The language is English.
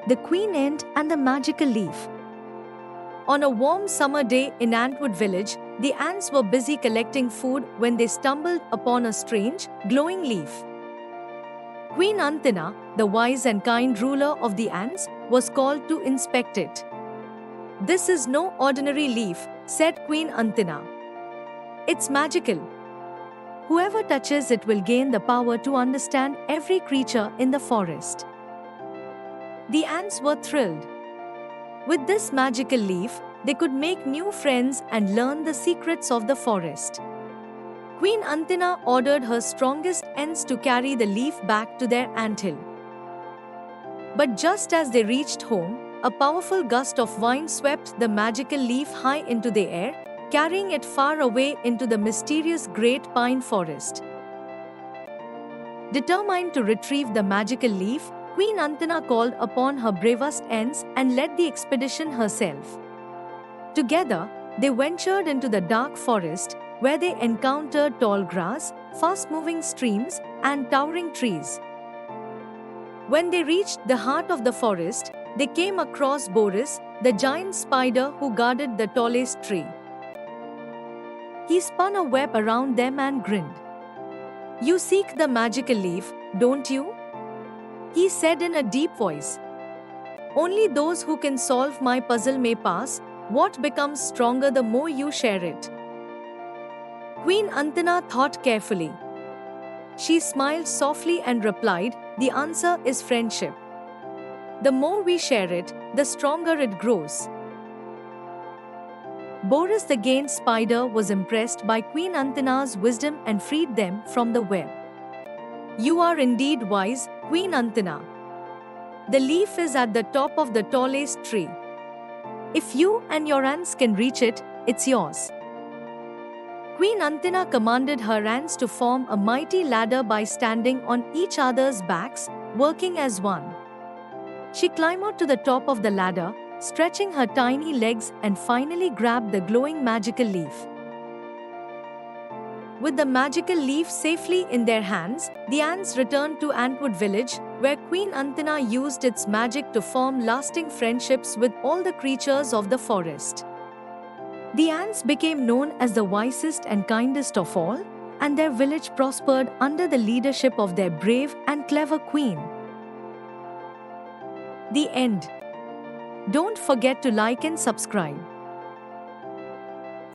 the queen ant and the magical leaf. On a warm summer day in Antwood village, the ants were busy collecting food when they stumbled upon a strange, glowing leaf. Queen Antina, the wise and kind ruler of the ants, was called to inspect it. "This is no ordinary leaf," said Queen Antina. "It's magical. Whoever touches it will gain the power to understand every creature in the forest." The ants were thrilled. With this magical leaf, they could make new friends and learn the secrets of the forest. Queen Antina ordered her strongest ants to carry the leaf back to their anthill. But just as they reached home, a powerful gust of wind swept the magical leaf high into the air, carrying it far away into the mysterious great pine forest. Determined to retrieve the magical leaf, Queen Antina called upon her bravest ants and led the expedition herself. Together, they ventured into the dark forest, where they encountered tall grass, fast-moving streams, and towering trees. When they reached the heart of the forest, they came across Boris, the giant spider who guarded the tallest tree. He spun a web around them and grinned. "You seek the magical leaf, don't you?" he said in a deep voice. "Only those who can solve my puzzle may pass. What becomes stronger the more you share it?" Queen Antina thought carefully. She smiled softly and replied, "The answer is friendship. The more we share it, the stronger it grows." Boris the giant spider was impressed by Queen Antina's wisdom and freed them from the web. "You are indeed wise, Queen Antina. The leaf is at the top of the tallest tree. If you and your ants can reach it, it's yours." Queen Antina commanded her ants to form a mighty ladder by standing on each other's backs, working as one. She climbed to the top of the ladder, stretching her tiny legs, and finally grabbed the glowing magical leaf. With the magical leaf safely in their hands, the ants returned to Antwood village, where Queen Antina used its magic to form lasting friendships with all the creatures of the forest. The ants became known as the wisest and kindest of all, and their village prospered under the leadership of their brave and clever queen. The end. Don't forget to like and subscribe.